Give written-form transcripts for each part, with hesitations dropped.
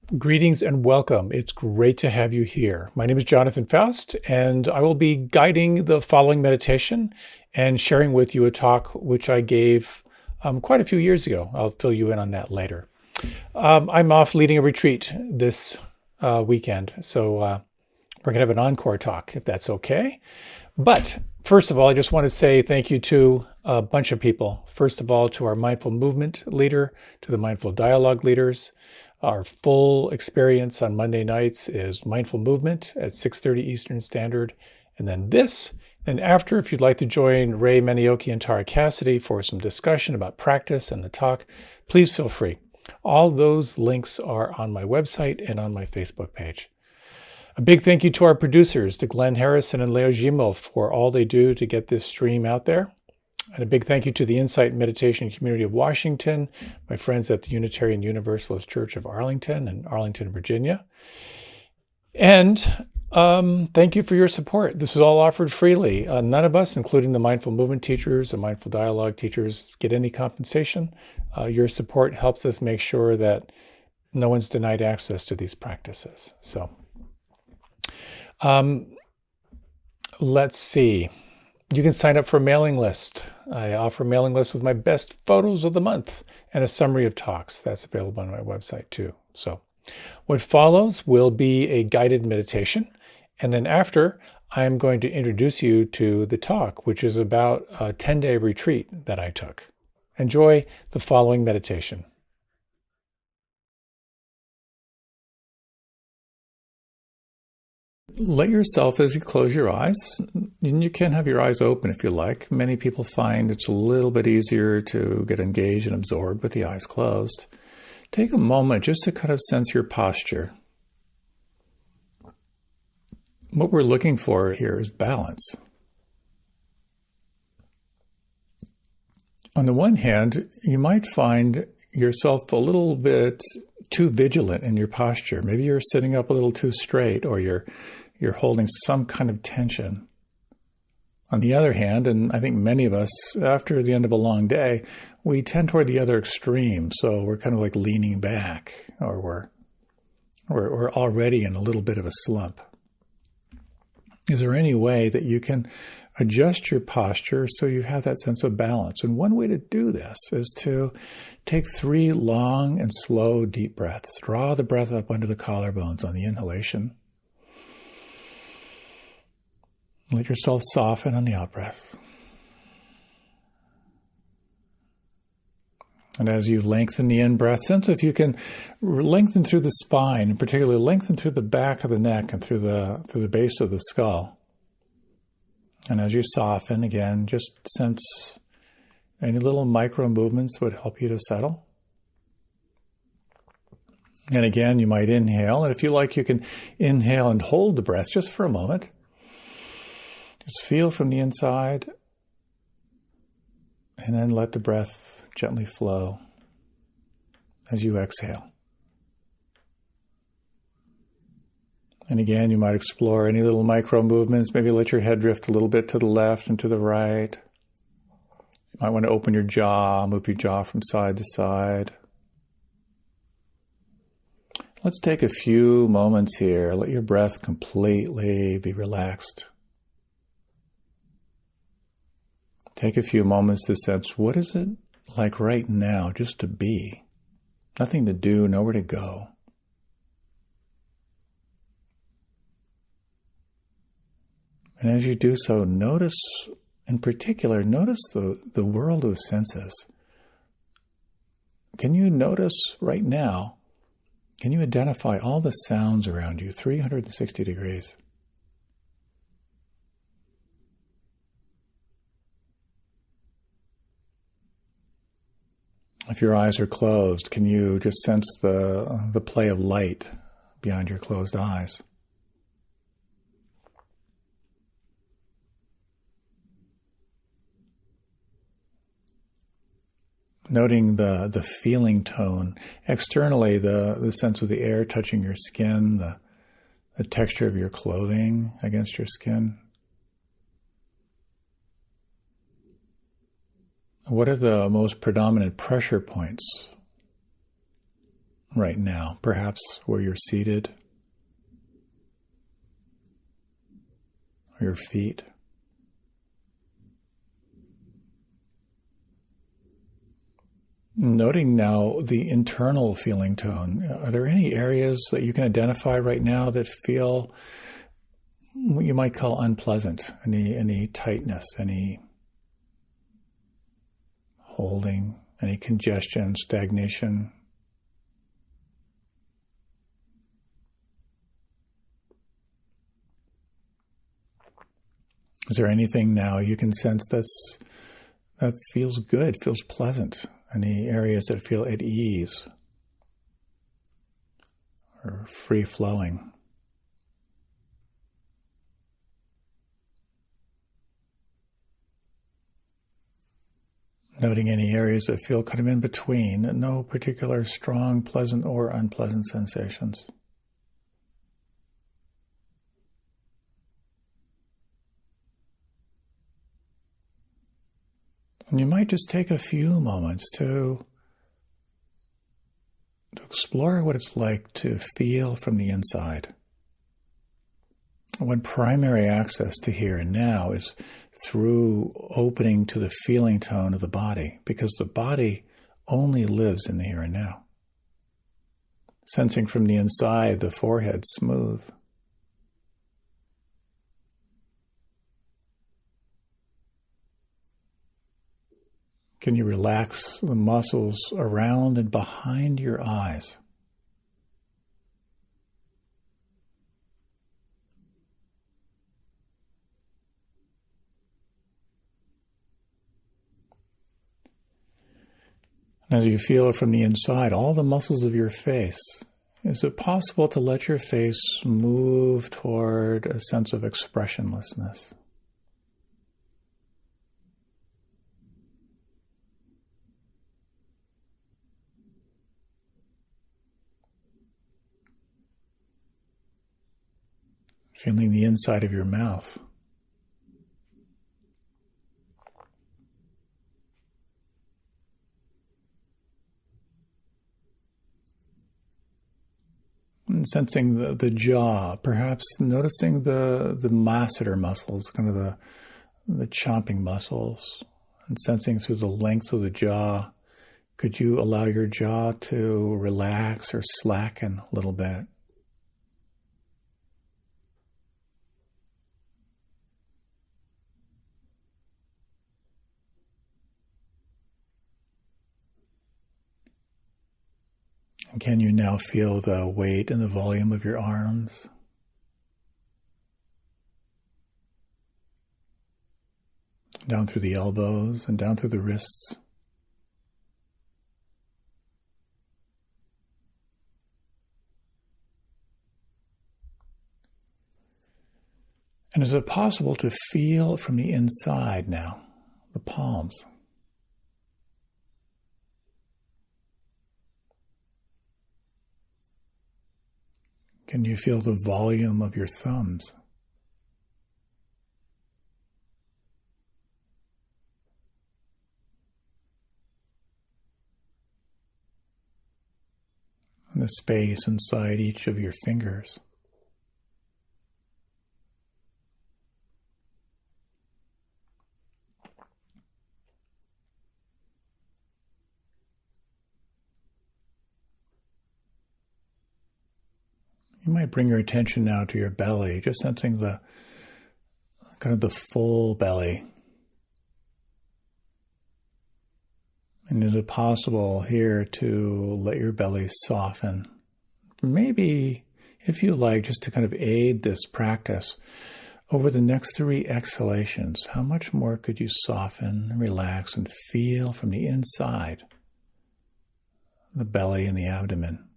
Greetings and welcome. It's great to have you here. My name is Jonathan Foust, and I will be guiding the following meditation and sharing with you a talk which I gave quite a few years ago. I'll fill you in on that later. I'm off leading a retreat this weekend, so we're going to have an encore talk, if that's okay. But first of all, I just want to say thank you to a bunch of people. First of all, to our mindful movement leader, to the mindful dialogue leaders. Our full experience on Monday nights is mindful movement at 6:30 Eastern Standard. And then this, and after, if you'd like to join Ray Manioki and Tara Cassidy for some discussion about practice and the talk, please feel free. All those links are on my website and on my Facebook page. A big thank you to our producers, to Glenn Harrison and Leo Gimo, for all they do to get this stream out there. And a big thank you to the Insight Meditation Community of Washington, my friends at the Unitarian Universalist Church of Arlington in Arlington, Virginia. And thank you for your support. This is all offered freely. None of us, including the mindful movement teachers and mindful dialogue teachers, get any compensation. Your support helps us make sure that no one's denied access to these practices. So let's see. You can sign up for a mailing list. I offer a mailing list with my best photos of the month and a summary of talks. That's available on my website too. So what follows will be a guided meditation. And then after, I'm going to introduce you to the talk, which is about a 10-day retreat that I took. Enjoy the following meditation. Let yourself, as you close your eyes, and you can have your eyes open if you like. Many people find it's a little bit easier to get engaged and absorbed with the eyes closed. Take a moment just to kind of sense your posture. What we're looking for here is balance. On the one hand, you might find yourself a little bit too vigilant in your posture. Maybe you're sitting up a little too straight, or you're holding some kind of tension. On the other hand, and I think many of us, after the end of a long day, we tend toward the other extreme. So we're kind of like leaning back, or we're already in a little bit of a slump. Is there any way that you can adjust your posture so you have that sense of balance? And one way to do this is to take 3 long and slow deep breaths. Draw the breath up under the collarbones on the inhalation. Let yourself soften on the out-breath. And as you lengthen the in-breath, sense if you can lengthen through the spine, and particularly lengthen through the back of the neck and through the base of the skull. And as you soften, again, just sense any little micro movements would help you to settle. And again, you might inhale. And if you like, you can inhale and hold the breath just for a moment. Just feel from the inside. And then let the breath gently flow as you exhale. And again, you might explore any little micro movements. Maybe let your head drift a little bit to the left and to the right. You might want to open your jaw, move your jaw from side to side. Let's take a few moments here. Let your breath completely be relaxed. Take a few moments to sense, what is it like right now just to be? Nothing to do, nowhere to go. And as you do so, notice, in particular, notice the world of senses. Can you notice right now, can you identify all the sounds around you, 360 degrees? If your eyes are closed, can you just sense the play of light beyond your closed eyes? Noting the feeling tone. Externally, the sense of the air touching your skin, the texture of your clothing against your skin. What are the most predominant pressure points right now, perhaps where you're seated, or your feet. Noting now the internal feeling tone. Are there any areas that you can identify right now that feel what you might call unpleasant? Any tightness, any holding, any congestion, stagnation? Is there anything now you can sense that feels good, feels pleasant? Any areas that feel at ease or free-flowing? Noting any areas that feel kind of in between, no particular strong, pleasant, or unpleasant sensations. And you might just take a few moments to explore what it's like to feel from the inside. One primary access to here and now is through opening to the feeling tone of the body, because the body only lives in the here and now. Sensing from the inside the forehead smooth. Can you relax the muscles around and behind your eyes? And as you feel it from the inside, all the muscles of your face, is it possible to let your face move toward a sense of expressionlessness? Feeling the inside of your mouth. And sensing the jaw, perhaps noticing the masseter muscles, kind of the chomping muscles, and sensing through the length of the jaw. Could you allow your jaw to relax or slacken a little bit? Can you now feel the weight and the volume of your arms? Down through the elbows and down through the wrists. And is it possible to feel from the inside now, the palms? Can you feel the volume of your thumbs? And the space inside each of your fingers. You might bring your attention now to your belly, just sensing the kind of the full belly. And is it possible here to let your belly soften? Maybe, if you like, just to kind of aid this practice, over the next 3 exhalations, how much more could you soften, relax, and feel from the inside, the belly and the abdomen?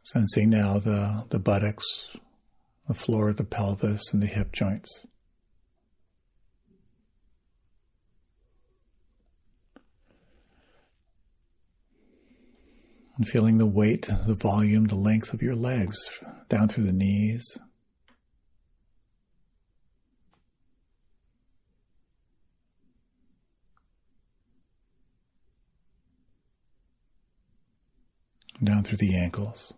Sensing now the buttocks, the floor of the pelvis, and the hip joints. And feeling the weight, the volume, the length of your legs down through the knees. Down through the ankles.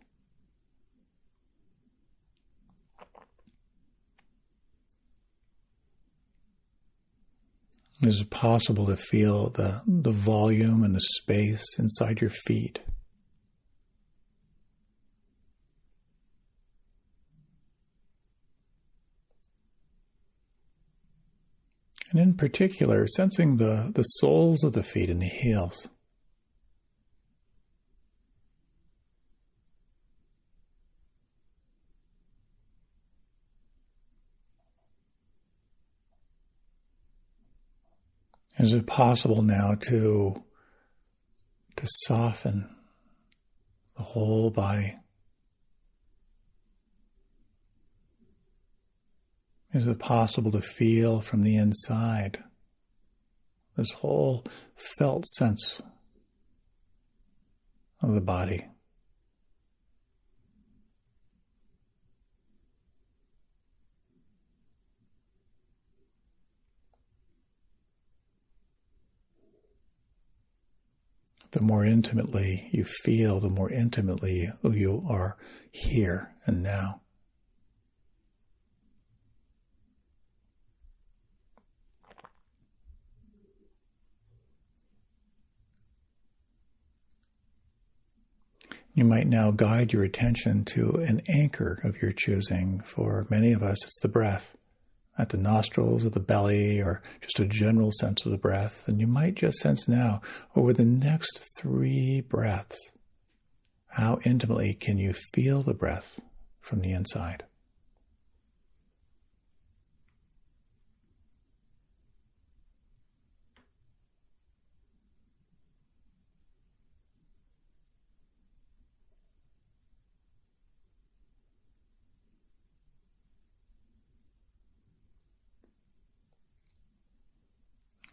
Is it possible to feel the volume and the space inside your feet? And in particular, sensing the soles of the feet and the heels. Is it possible now to soften the whole body? Is it possible to feel from the inside this whole felt sense of the body? The more intimately you feel, the more intimately you are here and now. You might now guide your attention to an anchor of your choosing. For many of us, it's the breath. At the nostrils, at the belly, or just a general sense of the breath. And you might just sense now, over the next 3 breaths, how intimately can you feel the breath from the inside?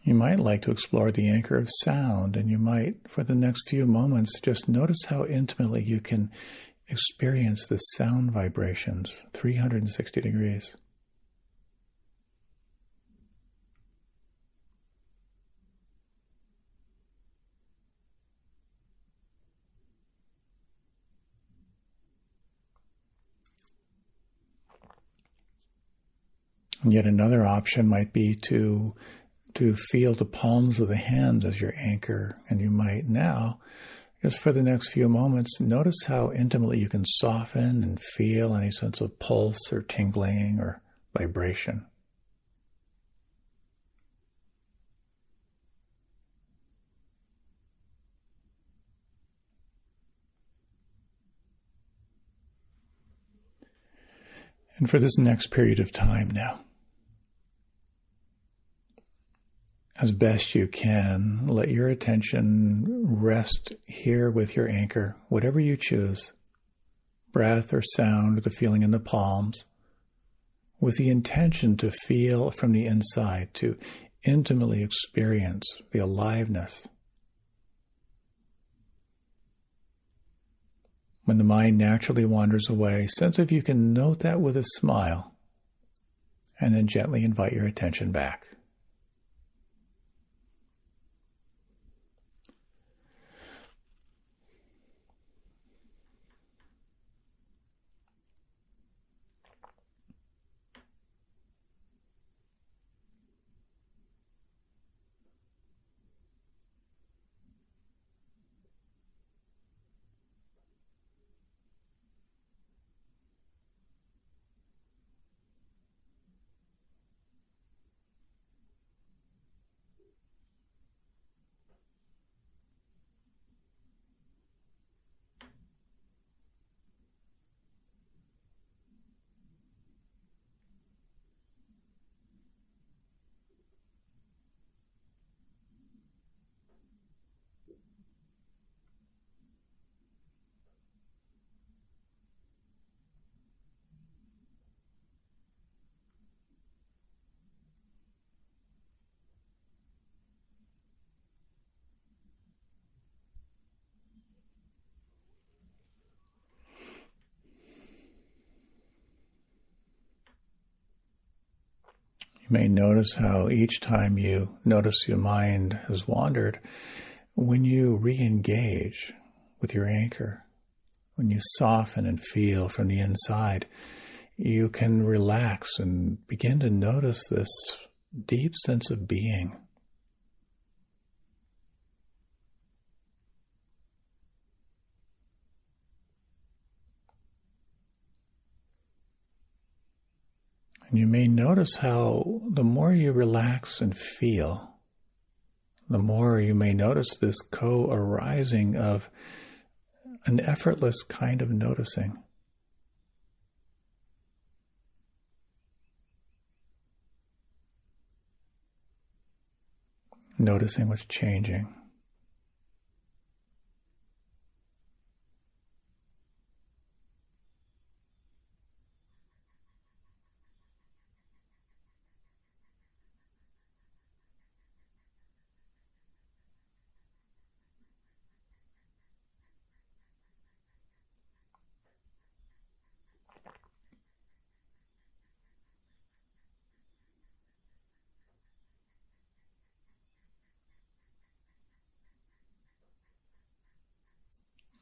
You might like to explore the anchor of sound, and you might, for the next few moments, just notice how intimately you can experience the sound vibrations, 360 degrees. And yet another option might be to feel the palms of the hands as your anchor. And you might now, just for the next few moments, notice how intimately you can soften and feel any sense of pulse or tingling or vibration. And for this next period of time now, as best you can, let your attention rest here with your anchor, whatever you choose, breath or sound, or the feeling in the palms, with the intention to feel from the inside, to intimately experience the aliveness. When the mind naturally wanders away, sense if you can note that with a smile, and then gently invite your attention back. You may notice how each time you notice your mind has wandered, when you re-engage with your anchor, when you soften and feel from the inside, you can relax and begin to notice this deep sense of being. And you may notice how the more you relax and feel, the more you may notice this co-arising of an effortless kind of noticing. Noticing what's changing.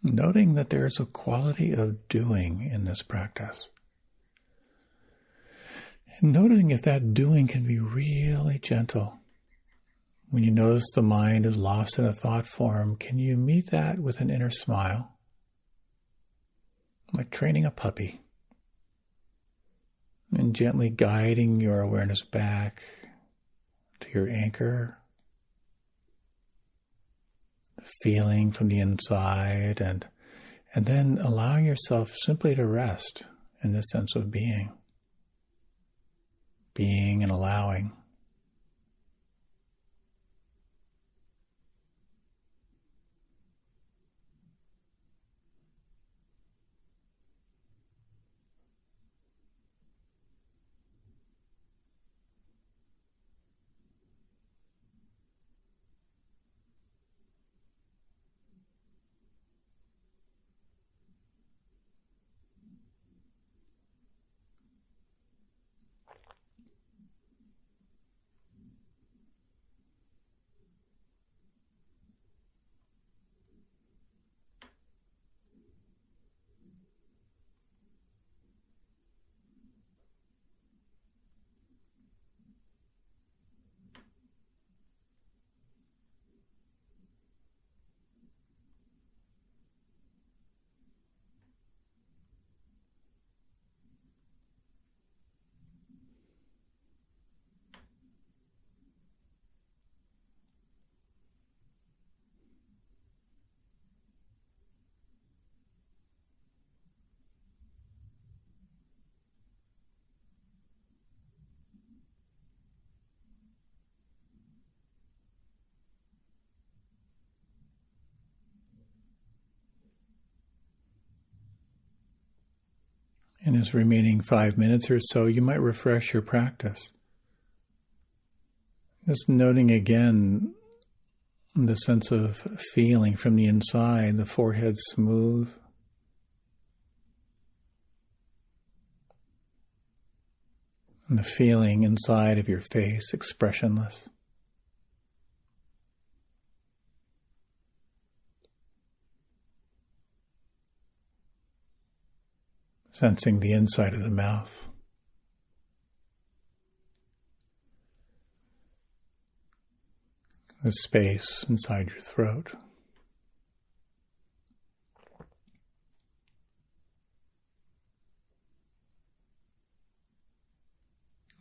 Noting that there is a quality of doing in this practice. And noting if that doing can be really gentle. When you notice the mind is lost in a thought form, can you meet that with an inner smile? Like training a puppy. And gently guiding your awareness back to your anchor. Feeling from the inside, and then allowing yourself simply to rest in this sense of being and allowing. In this remaining 5 minutes or so, you might refresh your practice. Just noting again the sense of feeling from the inside, the forehead smooth. And the feeling inside of your face expressionless. Sensing the inside of the mouth. The space inside your throat.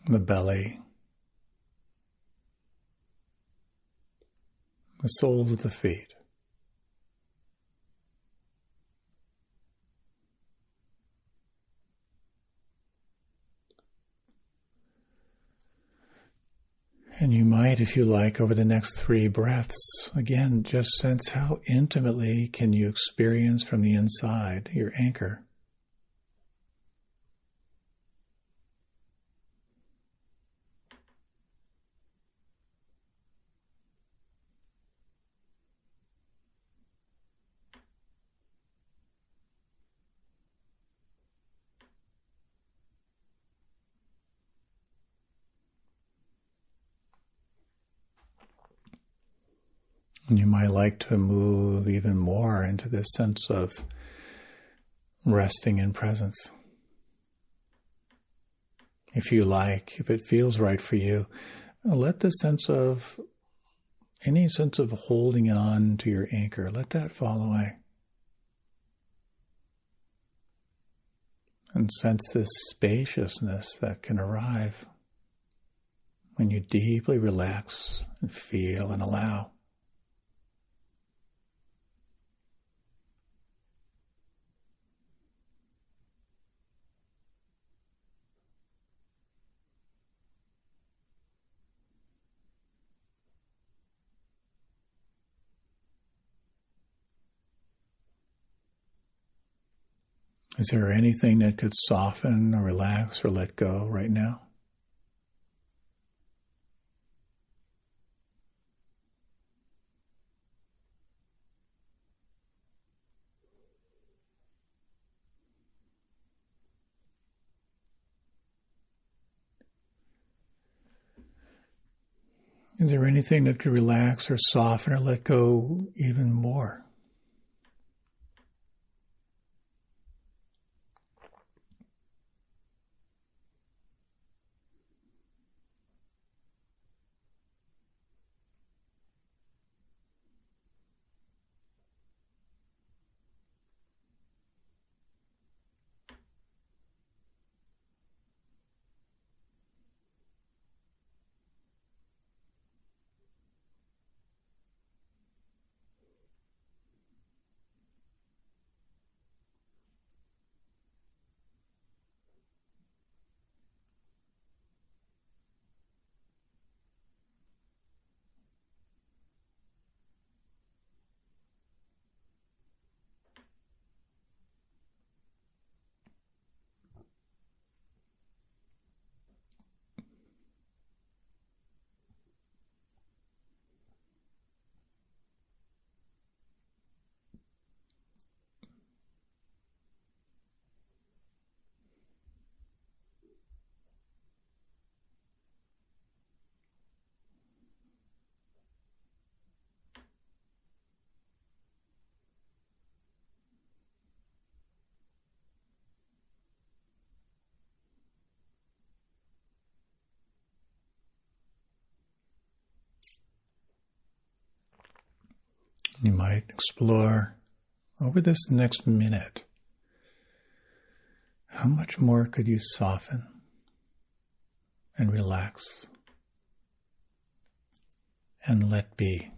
The belly. The soles of the feet. And you might, if you like, over the next 3 breaths, again, just sense how intimately can you experience from the inside your anchor. And you might like to move even more into this sense of resting in presence. If you like, if it feels right for you, let the sense of, any sense of holding on to your anchor, let that fall away. And sense this spaciousness that can arrive when you deeply relax and feel and allow. Is there anything that could soften or relax or let go right now? Is there anything that could relax or soften or let go even more? You might explore over this next minute, how much more could you soften and relax and let be?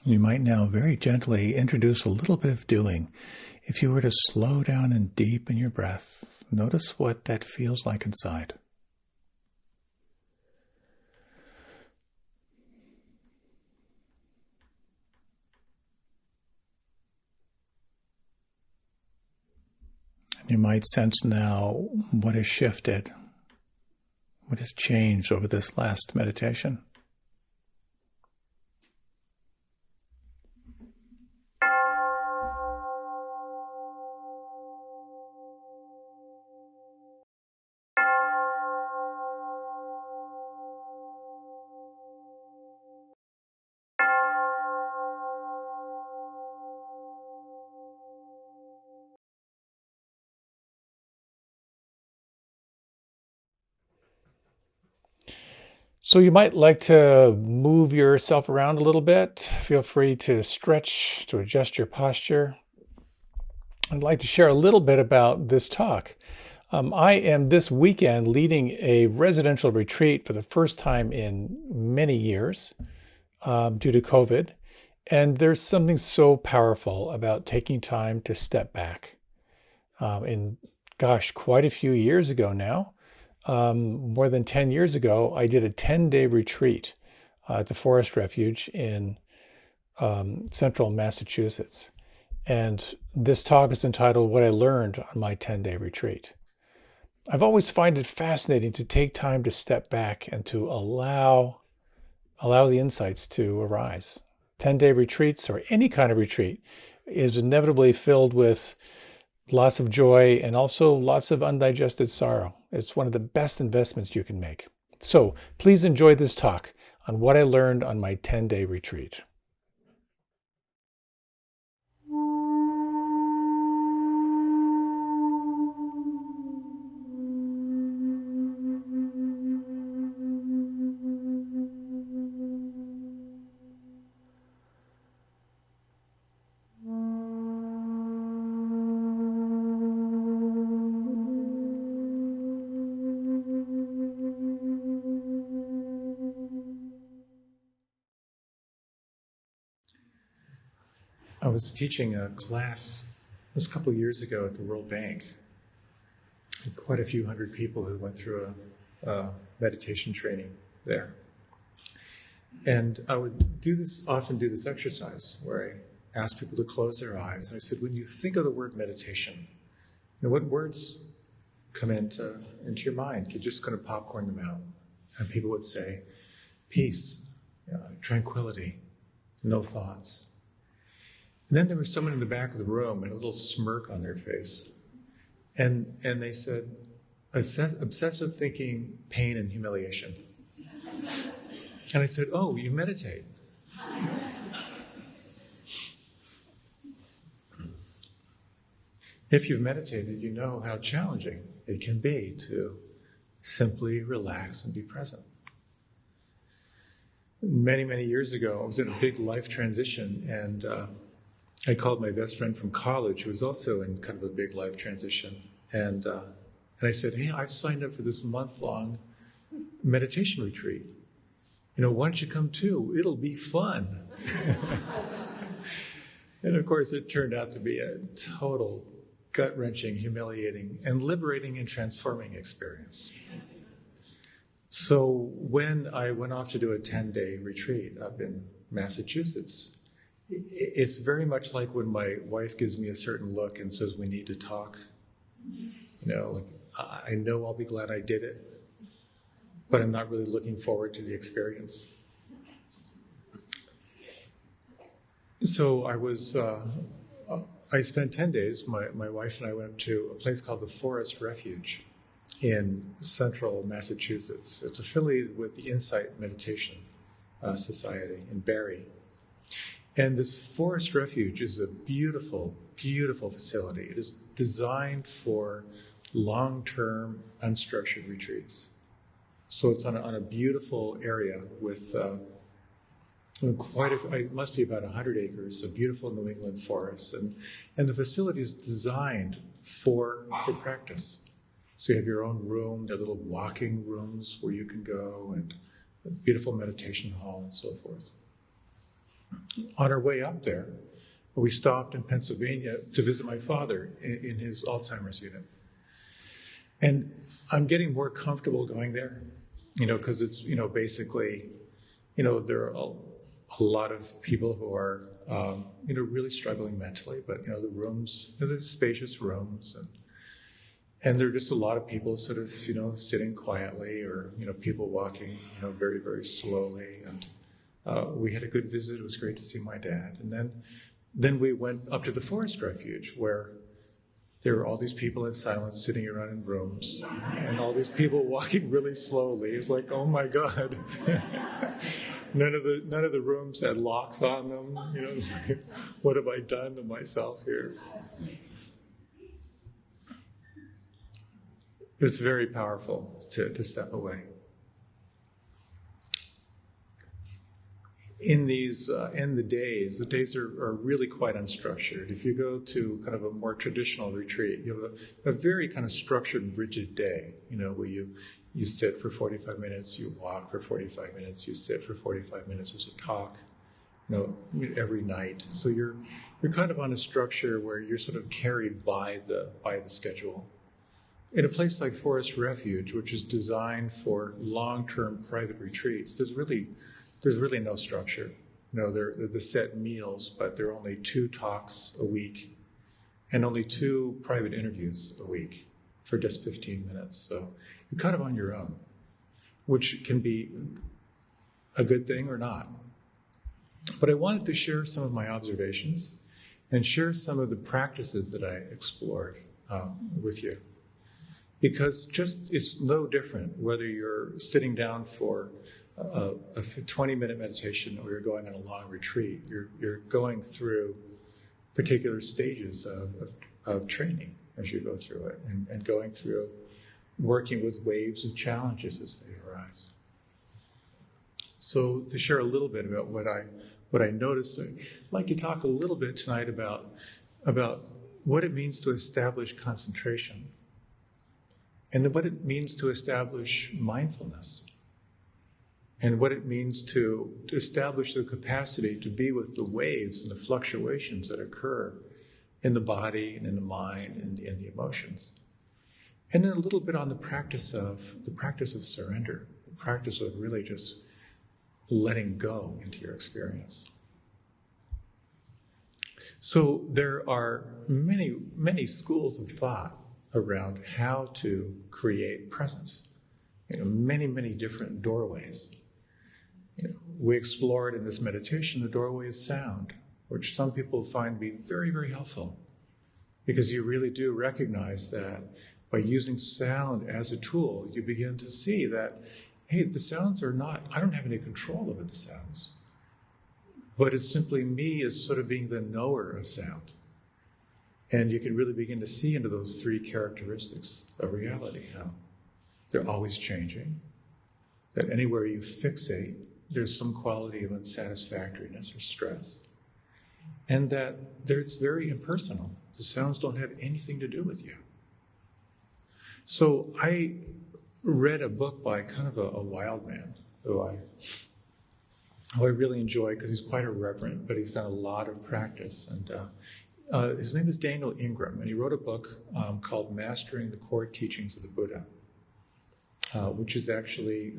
You might now very gently introduce a little bit of doing. If you were to slow down and deepen your breath, notice what that feels like inside. And you might sense now what has shifted, what has changed over this last meditation. So you might like to move yourself around a little bit. Feel free to stretch, to adjust your posture. I'd like to share a little bit about this talk. I am this weekend leading a residential retreat for the first time in many years due to COVID. And there's something so powerful about taking time to step back. And gosh, quite a few years ago now, more than 10 years ago, I did a 10-day retreat at the Forest Refuge in central Massachusetts. And this talk is entitled What I Learned on My 10-Day Retreat. I've always found it fascinating to take time to step back and to allow the insights to arise. 10-day retreats or any kind of retreat is inevitably filled with lots of joy and also lots of undigested sorrow. It's one of the best investments you can make. So please enjoy this talk on what I learned on my 10-day retreat. I was teaching a class, it was a couple of years ago at the World Bank. Quite a few hundred people who went through a meditation training there. And I would often do this exercise where I asked people to close their eyes. And I said, when you think of the word meditation, what words come into your mind? You just kind of popcorn them out. And people would say, peace, tranquility, no thoughts. And then there was someone in the back of the room and a little smirk on their face. And they said, obsessive thinking, pain, and humiliation. And I said, oh, you meditate. If you've meditated, you know how challenging it can be to simply relax and be present. Many, many years ago, I was in a big life transition, and I called my best friend from college, who was also in kind of a big life transition. And I said, hey, I've signed up for this month-long meditation retreat. Why don't you come too? It'll be fun. And of course, it turned out to be a total gut-wrenching, humiliating, and liberating and transforming experience. So when I went off to do a 10-day retreat up in Massachusetts, it's very much like when my wife gives me a certain look and says, we need to talk. I know I'll be glad I did it, but I'm not really looking forward to the experience. So I spent 10 days, my wife and I went to a place called the Forest Refuge in central Massachusetts. It's affiliated with the Insight Meditation Society in Barre. And this Forest Refuge is a beautiful, beautiful facility. It is designed for long-term unstructured retreats. So it's on a beautiful area with it must be about 100 acres of beautiful New England forests. And the facility is designed for practice. So you have your own room, there are little walking rooms where you can go, and a beautiful meditation hall and so forth. On our way up there, we stopped in Pennsylvania to visit my father in his Alzheimer's unit. And I'm getting more comfortable going there, because it's, basically, there are a lot of people who are, really struggling mentally, but, the rooms, there's spacious rooms, and there are just a lot of people sort of, sitting quietly, or, people walking, very, very slowly. And we had a good visit. It was great to see my dad. And then we went up to the Forest Refuge, where there were all these people in silence sitting around in rooms, and all these people walking really slowly. It was like, oh my God. None of the rooms had locks on them. It's like, what have I done to myself here? It was very powerful to step away. in the days are really quite unstructured. If you go to kind of a more traditional retreat, you have a very kind of structured, rigid day, where you sit for 45 minutes, you walk for 45 minutes, you sit for 45 minutes, there's a talk, every night. So you're kind of on a structure where you're sort of carried by the schedule. In a place like Forest Refuge, which is designed for long-term private retreats, there's really no structure. They're the set meals, but there are only 2 talks a week and only 2 private interviews a week for just 15 minutes. So you're kind of on your own, which can be a good thing or not. But I wanted to share some of my observations and share some of the practices that I explored with you. Because it's no different whether you're sitting down for a 20-minute meditation or you're going on a long retreat. You're going through particular stages of training as you go through it, and going through working with waves of challenges as they arise. So to share a little bit about what I noticed, I'd like to talk a little bit tonight about what it means to establish concentration, and then what it means to establish mindfulness, and what it means to establish the capacity to be with the waves and the fluctuations that occur in the body and in the mind and in the emotions. And then a little bit on the practice of surrender, the practice of really just letting go into your experience. So there are many, many schools of thought around how to create presence. Many, many different doorways. We explored in this meditation the doorway of sound, which some people find to be very, very helpful, because you really do recognize that by using sound as a tool, you begin to see that, hey, the sounds I don't have any control over the sounds, but it's simply me as sort of being the knower of sound. And you can really begin to see into those 3 characteristics of reality, how they're always changing, that anywhere you fixate, there's some quality of unsatisfactoriness or stress, and that it's very impersonal. The sounds don't have anything to do with you. So I read a book by kind of a wild man who I really enjoy, because he's quite a reverend, but he's done a lot of practice. And his name is Daniel Ingram, and he wrote a book called Mastering the Core Teachings of the Buddha, which is actually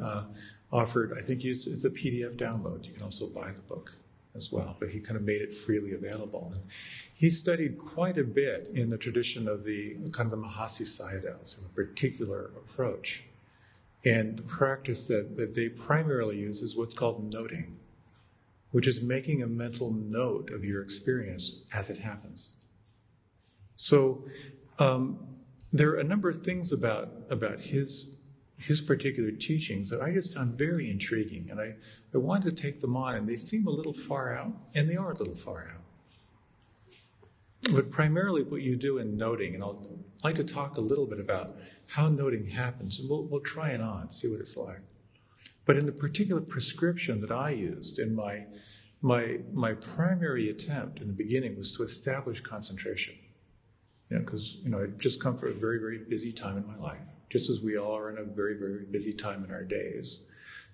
offered, I think it's a PDF download. You can also buy the book as well, but he kind of made it freely available. And he studied quite a bit in the tradition of the kind of the Mahasi Sayadaws, a particular approach. And the practice that they primarily use is what's called noting, which is making a mental note of your experience as it happens. So there are a number of things about his particular teachings that I just found very intriguing, and I wanted to take them on, and they seem a little far out, and they are a little far out. But primarily what you do in noting, and I'd like to talk a little bit about how noting happens, and we'll try it on, see what it's like. But in the particular prescription that I used in my primary attempt in the beginning was to establish concentration. Because I'd just come from a very, very busy time in my life, just as we all are in a very, very busy time in our days.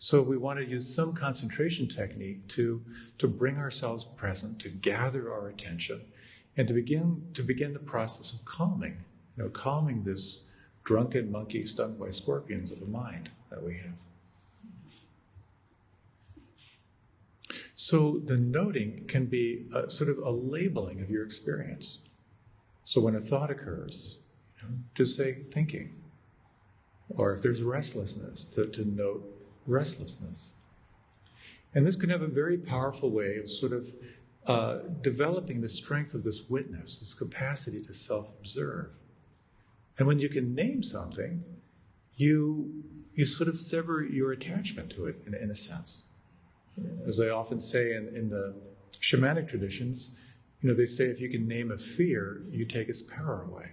So we want to use some concentration technique to bring ourselves present, to gather our attention, and to begin the process of calming, calming this drunken monkey stung by scorpions of the mind that we have. So the noting can be sort of a labeling of your experience. So when a thought occurs, just say thinking. Or if there's restlessness, to note restlessness. And this can have a very powerful way of sort of developing the strength of this witness, this capacity to self-observe. And when you can name something, you sort of sever your attachment to it in a sense. As I often say in the shamanic traditions, they say if you can name a fear, you take its power away.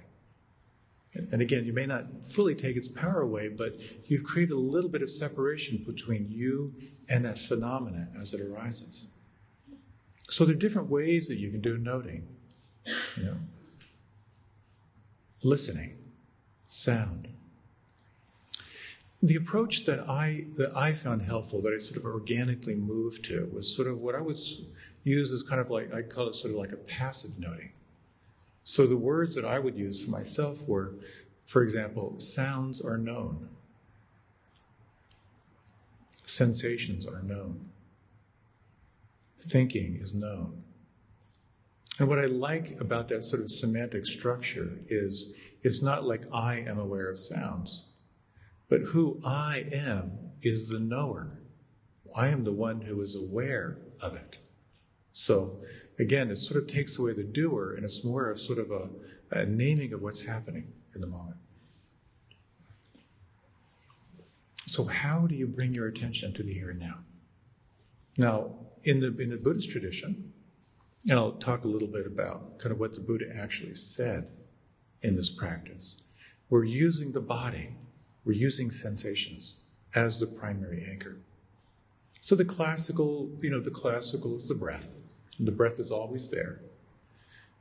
And again, you may not fully take its power away, but you've created a little bit of separation between you and that phenomena as it arises. So there are different ways that you can do noting. Listening, sound. The approach that I found helpful, that I sort of organically moved to, was sort of what I would use as kind of like, I call it sort of like a passive noting. So the words that I would use for myself were, for example, sounds are known. Sensations are known. Thinking is known. And what I like about that sort of semantic structure is it's not like I am aware of sounds, but who I am is the knower. I am the one who is aware of it. So again, it sort of takes away the doer, and it's more of sort of a naming of what's happening in the moment. So how do you bring your attention to the here and now? Now, in the Buddhist tradition, and I'll talk a little bit about kind of what the Buddha actually said in this practice, we're using the body, we're using sensations as the primary anchor. So the classical is the breath. The breath is always there.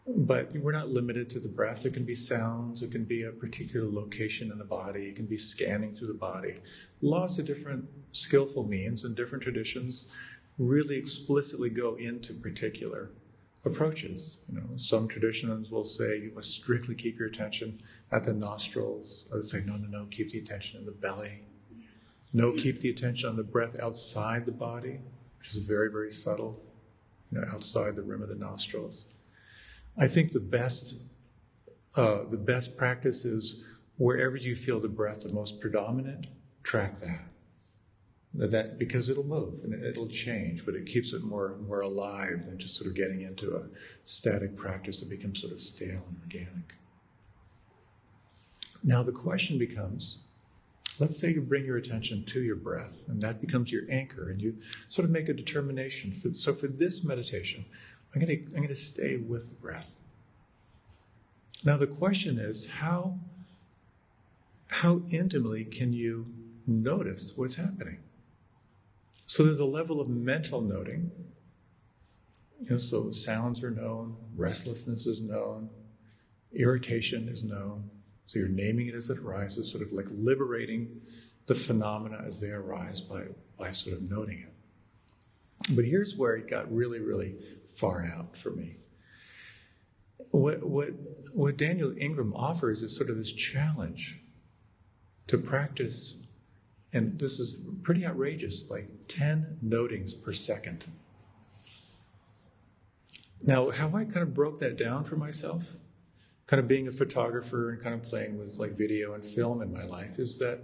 But we're not limited to the breath. It can be sounds, it can be a particular location in the body, it can be scanning through the body. Lots of different skillful means, and different traditions really explicitly go into particular approaches. Some traditions will say you must strictly keep your attention at the nostrils. Others say, no, keep the attention in the belly. No, keep the attention on the breath outside the body, which is very, very subtle, outside the rim of the nostrils. I think the best practice is wherever you feel the breath the most predominant, track that because it'll move and it'll change, but it keeps it more alive than just sort of getting into a static practice that becomes sort of stale and organic. Now the question becomes, let's say you bring your attention to your breath, and that becomes your anchor, and you sort of make a determination. So for this meditation, I'm going to stay with the breath. Now the question is, how intimately can you notice what's happening? So there's a level of mental noting. So sounds are known, restlessness is known, irritation is known. So you're naming it as it arises, sort of like liberating the phenomena as they arise by sort of noting it. But here's where it got really, really far out for me. What Daniel Ingram offers is sort of this challenge to practice, and this is pretty outrageous, like 10 notings per second. Now, how I kind of broke that down for myself, kind of being a photographer and kind of playing with like video and film in my life, is that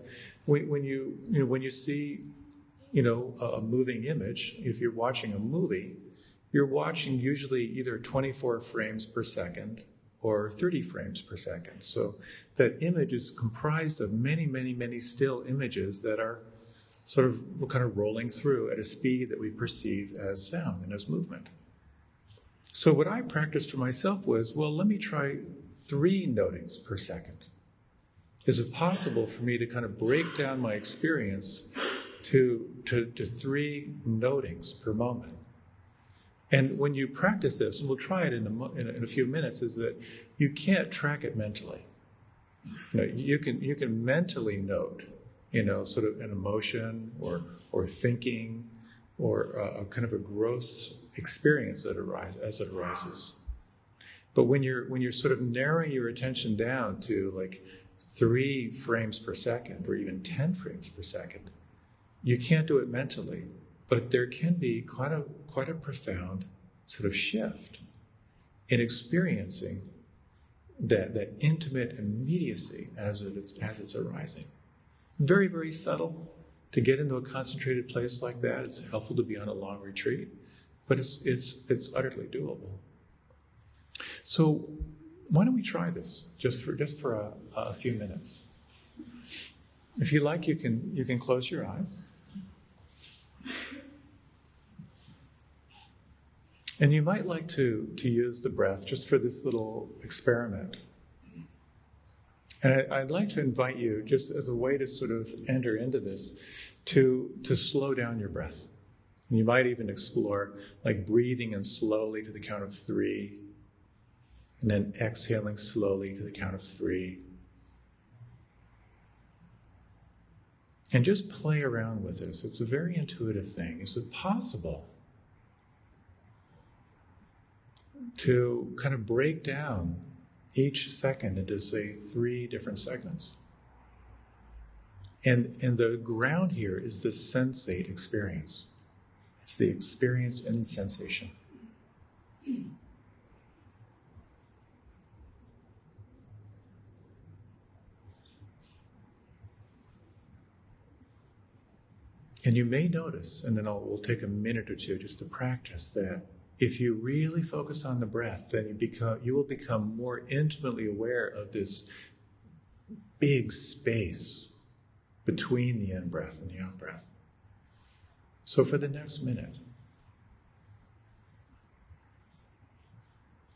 when you see a moving image, if you're watching a movie, you're watching usually either 24 frames per second or 30 frames per second. So that image is comprised of many, many, many still images that are sort of kind of rolling through at a speed that we perceive as sound and as movement. So what I practiced for myself was, well, let me try 3 notings per second. Is it possible for me to kind of break down my experience to 3 notings per moment? And when you practice this, and we'll try it in a few minutes, is that you can't track it mentally. You can mentally note, sort of an emotion or thinking or a kind of a gross experience that arises. But when you're sort of narrowing your attention down to like 3 frames per second or even 10 frames per second, you can't do it mentally. But there can be quite a profound sort of shift in experiencing that intimate immediacy as it's arising. Very, very subtle. To get into a concentrated place like that, it's helpful to be on a long retreat, but it's utterly doable. So why don't we try this just for a few minutes? If you like, you can close your eyes. And you might like to use the breath just for this little experiment. And I'd like to invite you, just as a way to sort of enter into this, to slow down your breath. And you might even explore like breathing in slowly to the count of 3, and then exhaling slowly to the count of 3. And just play around with this. It's a very intuitive thing. Is it possible to kind of break down each second into, say, 3 different segments? And the ground here is the sensate experience. It's the experience in sensation. And you may notice, and then we'll take a minute or two just to practice that. If you really focus on the breath, then you will become more intimately aware of this big space between the in-breath and the out-breath. So for the next minute,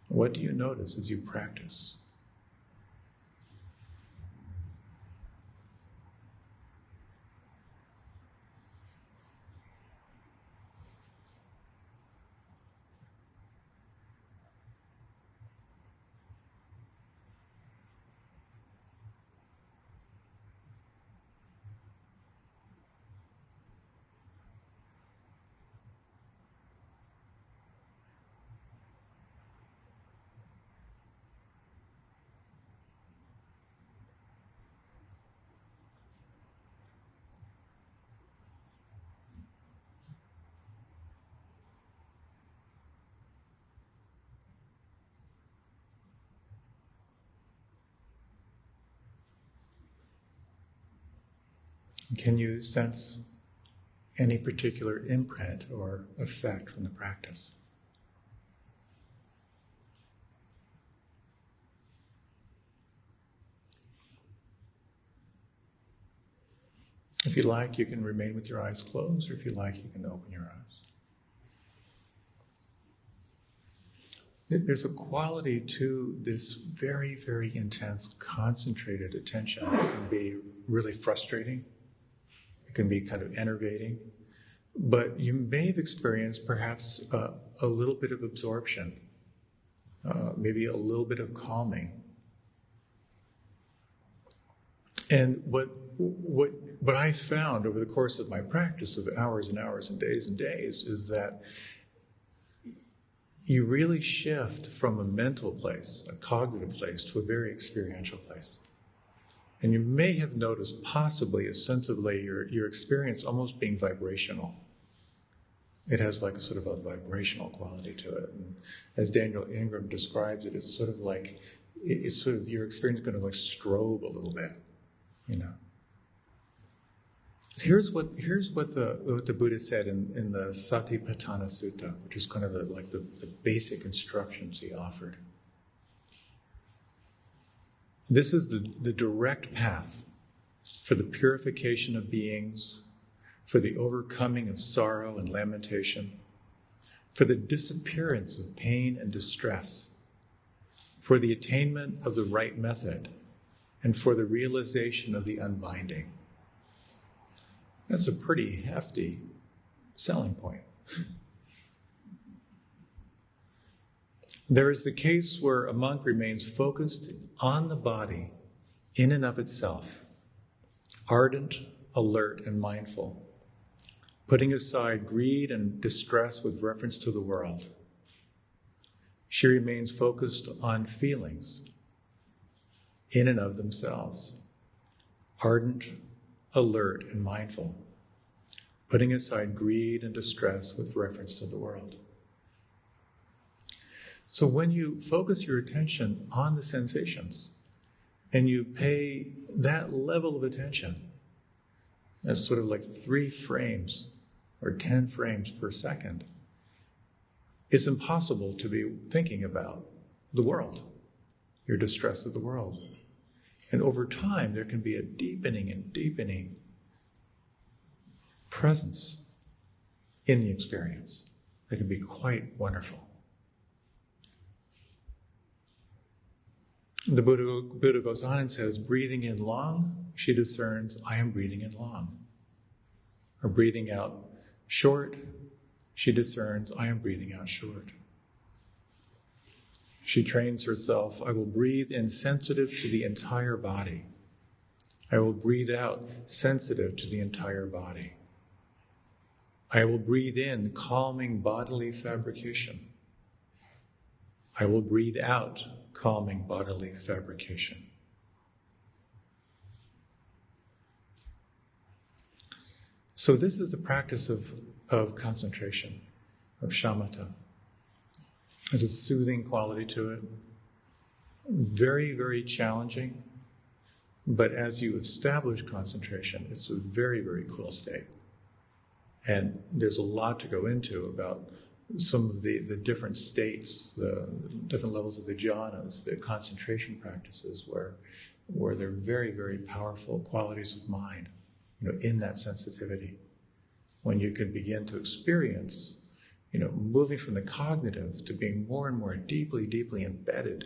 what do you notice as you practice? Can you sense any particular imprint or effect from the practice? If you like, you can remain with your eyes closed, or if you like, you can open your eyes. There's a quality to this very, very intense, concentrated attention that can be really frustrating. It can be kind of enervating. But you may have experienced perhaps a little bit of absorption, maybe a little bit of calming. And what I found over the course of my practice of hours and hours and days is that you really shift from a mental place, a cognitive place, to a very experiential place. And you may have noticed possibly, sensibly, your experience almost being vibrational. It has like a sort of a vibrational quality to it. And as Daniel Ingram describes it, it's sort of like, it's sort of your experience is going to like strobe a little bit, you know. Here's what the Buddha said in the Satipatthana Sutta, which is kind of like the basic instructions he offered. This is the direct path for the purification of beings, for the overcoming of sorrow and lamentation, for the disappearance of pain and distress, for the attainment of the right method, and for the realization of the unbinding. That's a pretty hefty selling point. There is the case where a monk remains focused on the body in and of itself, ardent, alert, and mindful, putting aside greed and distress with reference to the world. She remains focused on feelings in and of themselves, ardent, alert, and mindful, putting aside greed and distress with reference to the world. So when you focus your attention on the sensations and you pay that level of attention, as sort of like 3 frames or 10 frames per second, it's impossible to be thinking about the world, your distress of the world. And over time, there can be a deepening and deepening presence in the experience that can be quite wonderful. The Buddha goes on and says, breathing in long, she discerns, I am breathing in long. Or breathing out short, she discerns, I am breathing out short. She trains herself, I will breathe in sensitive to the entire body. I will breathe out sensitive to the entire body. I will breathe in calming bodily fabrication. I will breathe out calming bodily fabrication. So this is the practice of concentration, of shamatha. There's a soothing quality to it. Very, very challenging. But as you establish concentration, it's a very, very cool state. And there's a lot to go into about some of the different states, the different levels of the jhanas, the concentration practices where they're very, very powerful qualities of mind, in that sensitivity. When you can begin to experience, moving from the cognitive to being more and more deeply, deeply embedded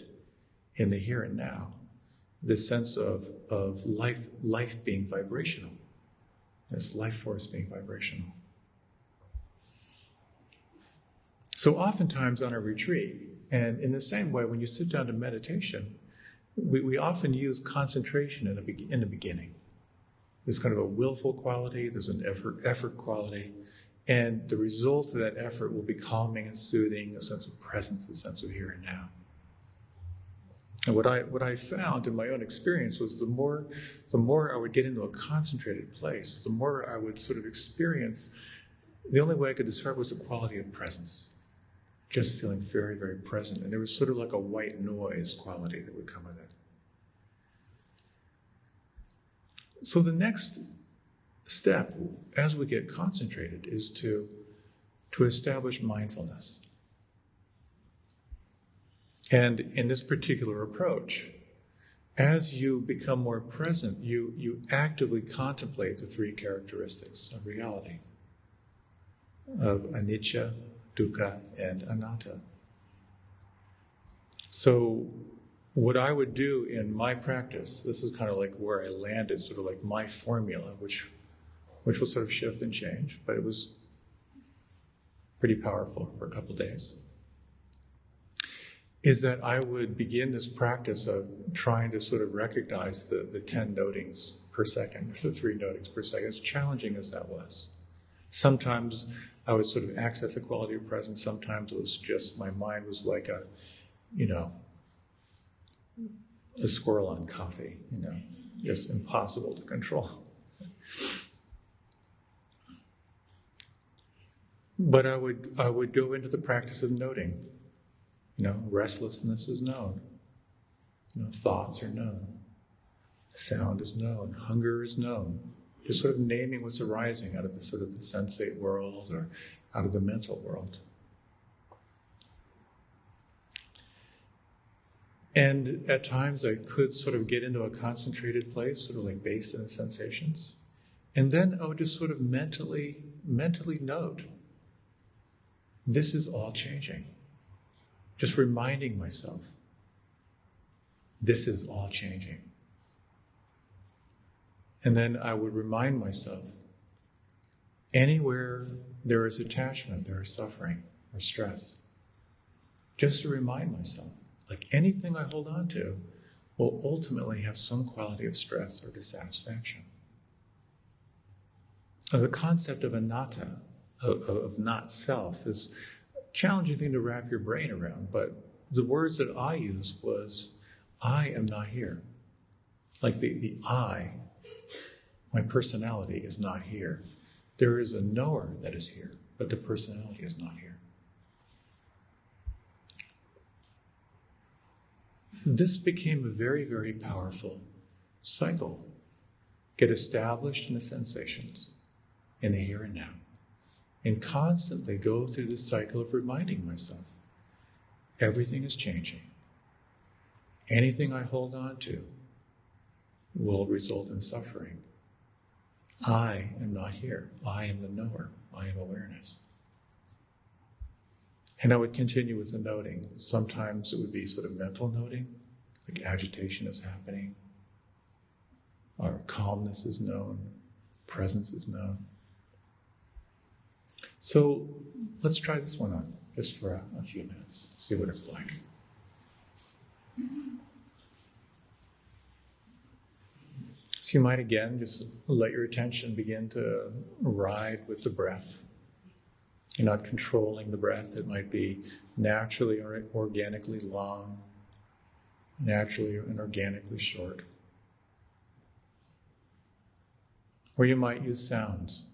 in the here and now, this sense of life being vibrational, this life force being vibrational. So oftentimes on a retreat, and in the same way, when you sit down to meditation, we often use concentration in the beginning. There's kind of a willful quality, there's an effort quality, and the result of that effort will be calming and soothing, a sense of presence, a sense of here and now. And what I found in my own experience was the more I would get into a concentrated place, the more I would sort of experience, the only way I could describe it was the quality of presence. Just feeling very, very present. And there was sort of like a white noise quality that would come with it. So the next step, as we get concentrated, is to establish mindfulness. And in this particular approach, as you become more present, you actively contemplate the three characteristics of reality, of anicca, dukkha, and anatta. So what I would do in my practice, this is kind of like where I landed, sort of like my formula, which will sort of shift and change, but it was pretty powerful for a couple of days, is that I would begin this practice of trying to sort of recognize the 10 notings per second, the 3 notings per second, as challenging as that was. Sometimes I would sort of access a quality of presence. Sometimes it was just, my mind was like a squirrel on coffee, just impossible to control. But I would go into the practice of noting. Restlessness is known. Thoughts are known. Sound is known. Hunger is known. Just sort of naming what's arising out of the sort of the sensate world or out of the mental world. And at times I could sort of get into a concentrated place, sort of like based in the sensations. And then I would just sort of mentally note, this is all changing. Just reminding myself, this is all changing. And then I would remind myself, anywhere there is attachment, there is suffering or stress. Just to remind myself, like anything I hold on to will ultimately have some quality of stress or dissatisfaction. Now, the concept of anatta, of not self, is a challenging thing to wrap your brain around, but the words that I used was, I am not here. Like the I, my personality is not here. There is a knower that is here, but the personality is not here. This became a very, very powerful cycle. Get established in the sensations, in the here and now, and constantly go through this cycle of reminding myself, everything is changing. Anything I hold on to will result in suffering. I am not here. I am the knower. I am awareness. And I would continue with the noting. Sometimes it would be sort of mental noting, like agitation is happening, our calmness is known, presence is known. So let's try this one on just for a few minutes, see what it's like. So you might again just let your attention begin to ride with the breath. You're not controlling the breath. It might be naturally or organically long, naturally and organically short. Or you might use sounds.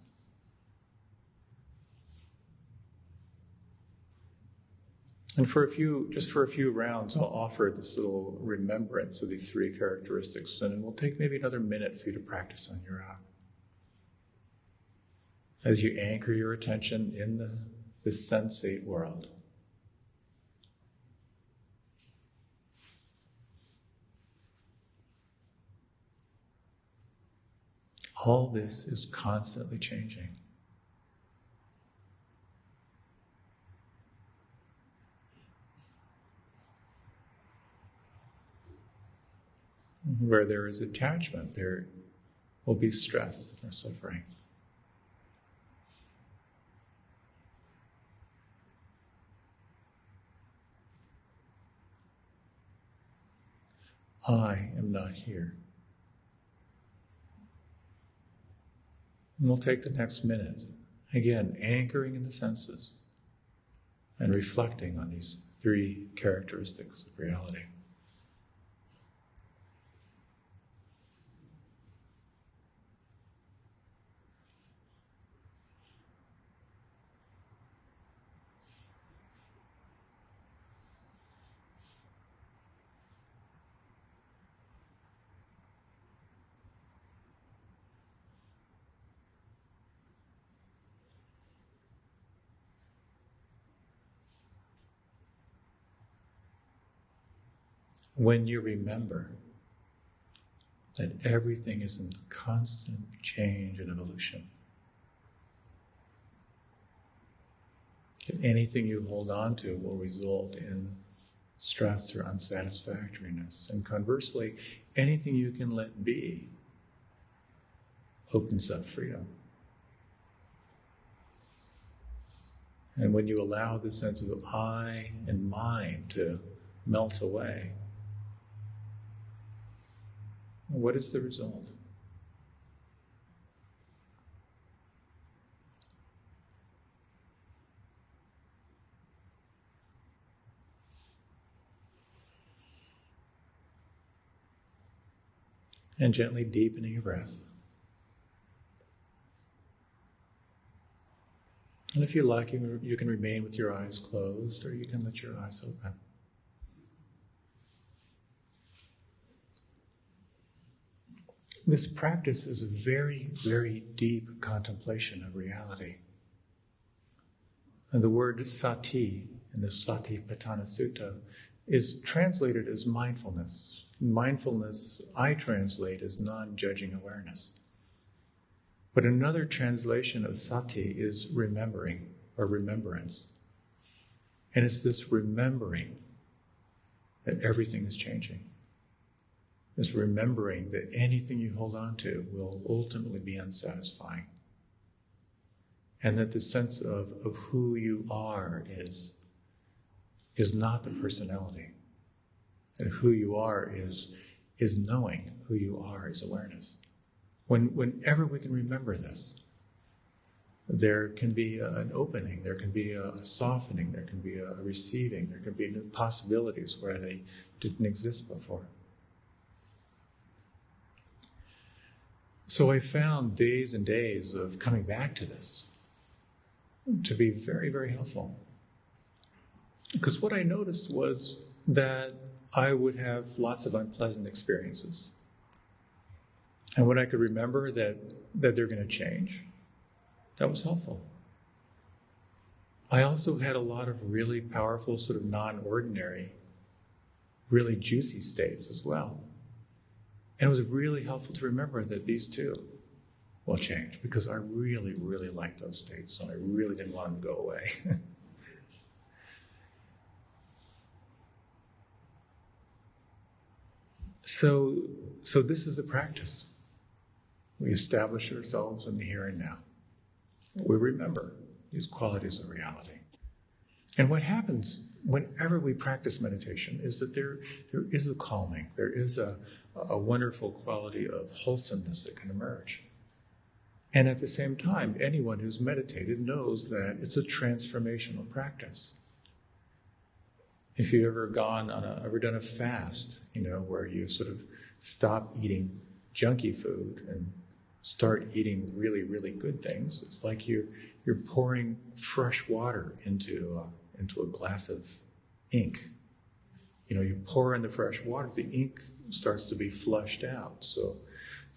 And for a few rounds, I'll offer this little remembrance of these three characteristics, and it will take maybe another minute for you to practice on your own. As you anchor your attention in the sensate world. All this is constantly changing. Where there is attachment, there will be stress or suffering. I am not here. And we'll take the next minute, again, anchoring in the senses and reflecting on these three characteristics of reality. When you remember that everything is in constant change and evolution, that anything you hold on to will result in stress or unsatisfactoriness, and conversely, anything you can let be opens up freedom. And when you allow the sense of I and mine to melt away, what is the result? And gently deepening your breath. And if you like, you can remain with your eyes closed, or you can let your eyes open. This practice is a very, very deep contemplation of reality. And the word sati in the Satipatthana Sutta is translated as mindfulness. Mindfulness, I translate as non-judging awareness. But another translation of sati is remembering or remembrance. And it's this remembering that everything is changing. This remembering that anything you hold on to will ultimately be unsatisfying. And that the sense of who you are is not the personality. And who you are is knowing who you are is awareness. Whenever we can remember this, there can be an opening, there can be a softening, there can be a receiving, there can be new possibilities where they didn't exist before. So I found days and days of coming back to this to be very, very helpful. Because what I noticed was that I would have lots of unpleasant experiences. And when I could remember that they're going to change, that was helpful. I also had a lot of really powerful, sort of non-ordinary, really juicy states as well. And it was really helpful to remember that these too will change, because I really, really liked those states, and I really didn't want them to go away. So, so this is the practice. We establish ourselves in the here and now. We remember these qualities of reality. And what happens whenever we practice meditation is that there is a calming, there is a wonderful quality of wholesomeness that can emerge. And at the same time, anyone who's meditated knows that it's a transformational practice. If you've ever done a fast, where you sort of stop eating junky food and start eating really, really good things, it's like you're pouring fresh water into a glass of ink. You pour in the fresh water, the ink starts to be flushed out. So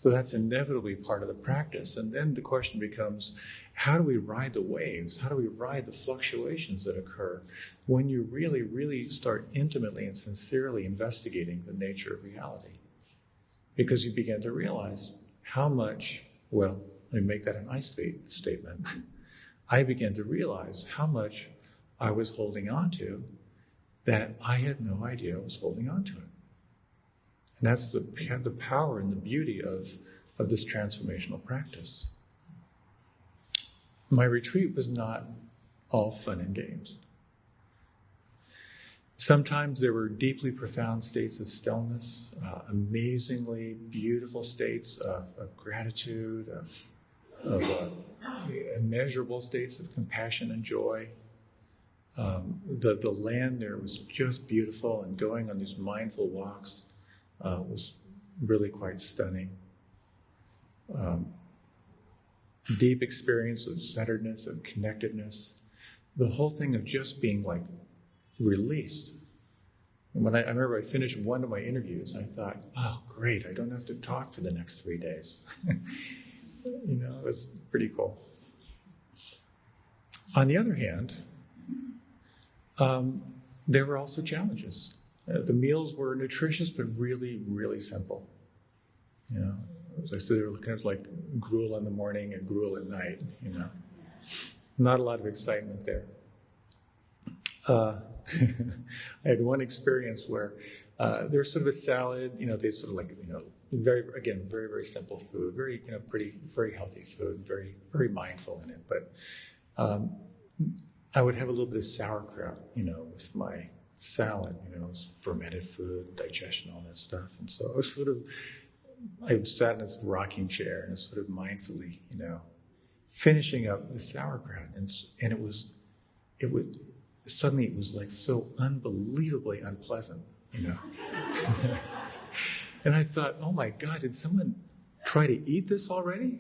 that's inevitably part of the practice. And then the question becomes, how do we ride the waves? How do we ride the fluctuations that occur when you really, really start intimately and sincerely investigating the nature of reality? Because you begin to realize how much, well, let me make that an I statement. I began to realize how much I was holding on to that I had no idea I was holding on to it. And that's the power and the beauty of this transformational practice. My retreat was not all fun and games. Sometimes there were deeply profound states of stillness, amazingly beautiful states of gratitude, of immeasurable states of compassion and joy. The land there was just beautiful, and going on these mindful walks was really quite stunning. Deep experience of centeredness and connectedness. The whole thing of just being like released. And when I remember I finished one of my interviews, I thought, oh, great, I don't have to talk for the next 3 days. It was pretty cool. On the other hand, there were also challenges. The meals were nutritious, but really, really simple. As I said, they were kind of like gruel in the morning and gruel at night. Not a lot of excitement there. I had one experience where there was sort of a salad. They sort of like very, very simple food, very pretty, very healthy food, very, very mindful in it. But I would have a little bit of sauerkraut, with my salad, it was fermented food, digestion, all that stuff. And so I sat in this rocking chair and sort of mindfully, finishing up the sauerkraut. And it was suddenly it was like so unbelievably unpleasant, And I thought, oh my God, did someone try to eat this already,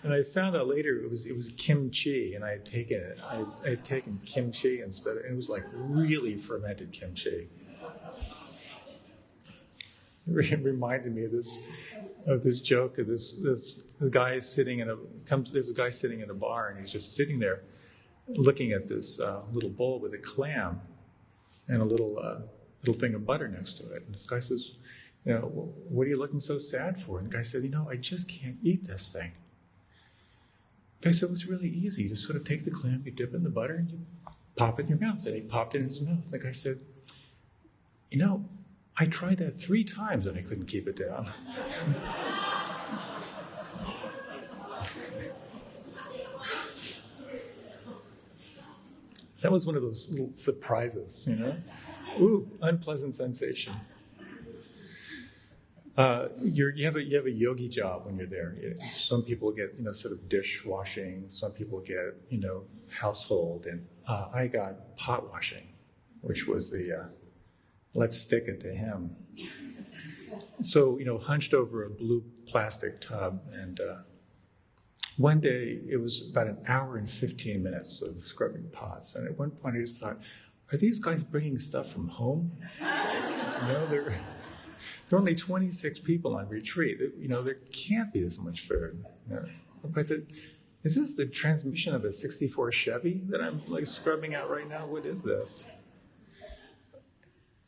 And I found out later it was kimchi, and I had taken it. I had taken kimchi instead, and it was like really fermented kimchi. It reminded me of this joke of this guy sitting there's a guy sitting in a bar, and he's just sitting there looking at this little bowl with a clam and a little thing of butter next to it. And this guy says, what are you looking so sad for? And the guy said, I just can't eat this thing. The guy said, it was really easy. You just sort of take the clam, you dip it in the butter, and you pop it in your mouth. And he popped it in his mouth. The guy said, I tried that 3 times and I couldn't keep it down. That was one of those little surprises, Ooh, unpleasant sensation. You have a yogi job when you're there. Some people get, sort of dishwashing. Some people get, household. And I got pot washing, which was the let's stick it to him. So, hunched over a blue plastic tub. And one day, it was about 1 hour and 15 minutes of scrubbing pots. And at one point, I just thought, are these guys bringing stuff from home? There are only 26 people on retreat. There can't be this much food. But is this the transmission of a 64 Chevy that I'm like scrubbing out right now? What is this?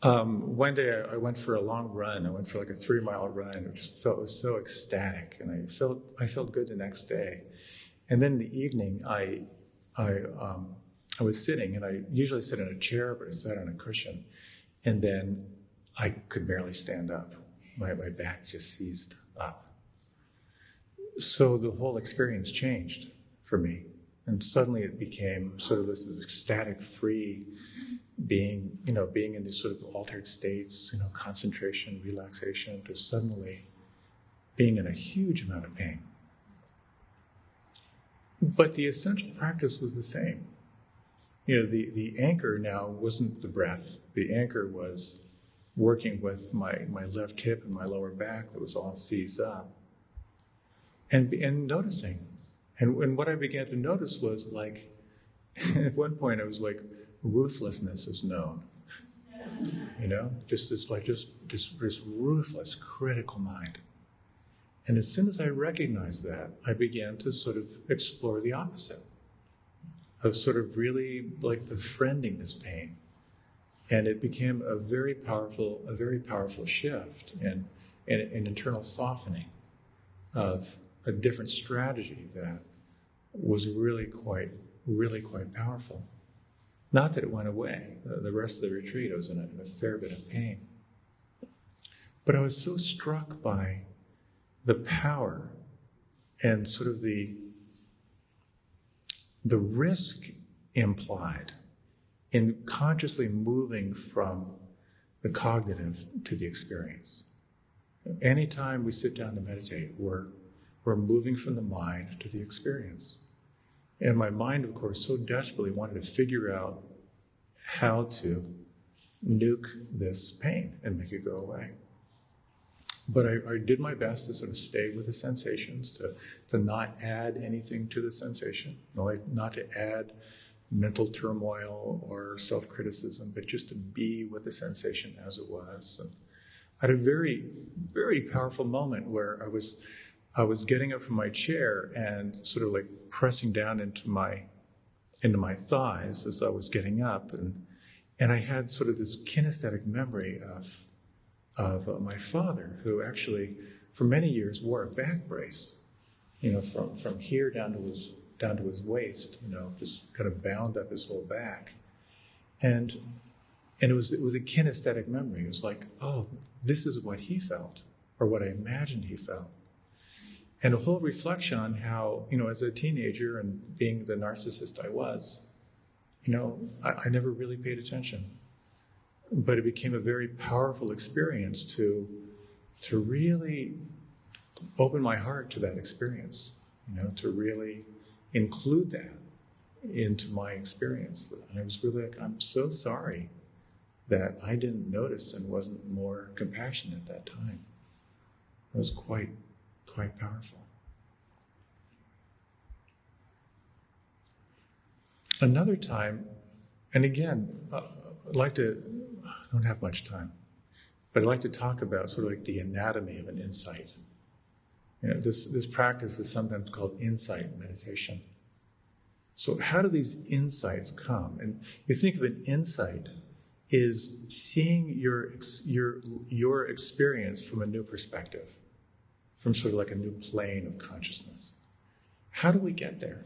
One day I went for a long run. I went for like a 3-mile run. I was so ecstatic, and I felt good the next day. And then in the evening, I was sitting, and I usually sit in a chair, but I sat on a cushion. And then I could barely stand up. My back just seized up. So the whole experience changed for me. And suddenly it became sort of this ecstatic, free being, being in these sort of altered states, concentration, relaxation, to suddenly being in a huge amount of pain. But the essential practice was the same. The anchor now wasn't the breath. The anchor was working with my left hip and my lower back that was all seized up. And noticing. And what I began to notice was like, at one point I was like, ruthlessness is known. Just this ruthless, critical mind. And as soon as I recognized that, I began to sort of explore the opposite of sort of really like befriending this pain. And it became a very powerful shift and an internal softening of a different strategy that was really quite powerful. Not that it went away. The rest of the retreat, I was in a fair bit of pain. But I was so struck by the power and sort of the risk implied in consciously moving from the cognitive to the experience. Anytime we sit down to meditate, we're moving from the mind to the experience. And my mind, of course, so desperately wanted to figure out how to nuke this pain and make it go away. But I did my best to sort of stay with the sensations, to not add anything to the sensation, not to add mental turmoil or self-criticism, but just to be with the sensation as it was. And I had a very, very powerful moment where I was getting up from my chair and sort of like pressing down into my thighs as I was getting up, and I had sort of this kinesthetic memory of my father, who actually for many years wore a back brace, from here down to his waist, just kind of bound up his whole back, and it was a kinesthetic memory. It was like, oh, this is what he felt, or what I imagined he felt. And a whole reflection on how, as a teenager and being the narcissist I was, I never really paid attention. But it became a very powerful experience to really open my heart to that experience, to really include that into my experience. And I was really like, I'm so sorry that I didn't notice and wasn't more compassionate at that time. It was quite powerful. Another time, and again, I don't have much time, but I'd like to talk about sort of like the anatomy of an insight. This practice is sometimes called insight meditation. So how do these insights come? And you think of an insight is seeing your experience from a new perspective, from sort of like a new plane of consciousness. How do we get there?